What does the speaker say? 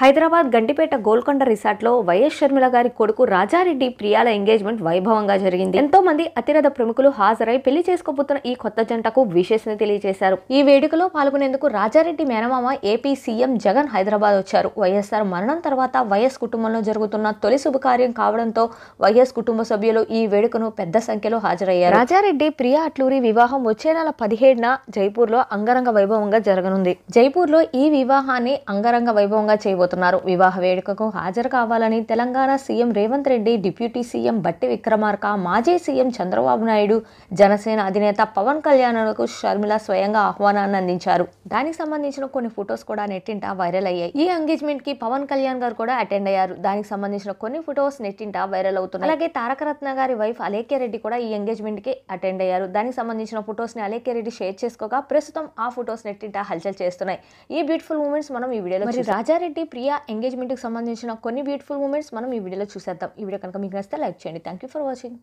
Hyderabad Gandipet Golconda resort లో YS Sharmila గారి కొడుకు రాజారెడ్డి ప్రియాల ఎంగేజ్మెంట్ వైభవంగా జరిగింది. ఎంతో మంది అతిరథ ప్రముఖులు హాజరై పెళ్లి చేసుకోబోతున్న ఈ కొత్త జంటకు విషెస్ ని తెలియజేశారు. ఈ వేడుకలో పాల్గొనేందుకు రాజారెడ్డి మేనమామ ఏపీ సీఎం జగన్ హైదరాబాద్ వచ్చారు. వైఎస్ఆర్ మరణం తర్వాత వైఎస్ కుటుంబంలో జరుగుతున్న తొలి శుభకార్యం కావడంతో వైఎస్ కుటుంబ సభ్యులు ఈ వేడుకను పెద్ద సంఖ్యలో హాజరయ్యారు. రాజారెడ్డి ప్రియా అట్లూరి వివాహం వచ్చే నెల 17న జైపూర్ లో అంగరంగ వైభవంగా జరగనుంది. జైపూర్ లో ఈ వివాహాన్ని అంగరంగ వైభవంగా చేయబోతున్నారు. వివాహ వేడుకకు హాజరు కావాలని Telangana CM Revanth Reddy, deputy CM బట్టి విక్రమార్క, మాజీ సీఎం చంద్రబాబు నాయుడు, జనసేన అధినేత పవన్ కళ్యాణ్కు షర్మిల స్వయంగా ఆహ్వానాన్ని అందించారు. దానికి సంబంధించిన కొన్ని ఫొటోస్ కూడా నెట్టింట వైరల్ అయ్యాయి. ఈ ఎంగేజ్మెంట్ కి పవన్ కళ్యాణ్ గారు కూడా అటెండ్ అయ్యారు. దానికి సంబంధించిన కొన్ని ఫొటోస్ నెట్టింట వైరల్ అవుతున్నాయి. అలాగే తారకరత్న గారి వైఫ్ అలేఖ్య రెడ్డి కూడా ఈ ఎంగేజ్మెంట్ కి అటెండ్ అయ్యారు. దానికి సంబంధించిన ఫొటోస్ ని అలేఖ్య రెడ్డి షేర్ చేసుకోగా ప్రస్తుతం ఆ ఫొటోస్ నెట్టింట హల్చల్ చేస్తున్నాయి. ఈ బ్యూటిఫుల్ మూమెంట్స్ మనం ఈ వీడియోలో రాజారెడ్డి ప్రియా ఎంగేజ్మెంట్ కి సంబంధించిన కొన్ని బ్యూటిఫుల్ మూమెంట్స్ మనం ఈ వీడియోలో చూసేద్దాం. ఈ వీడియో కనుక మీకు నచ్చితే లైక్ చేయండి. Thank you for watching.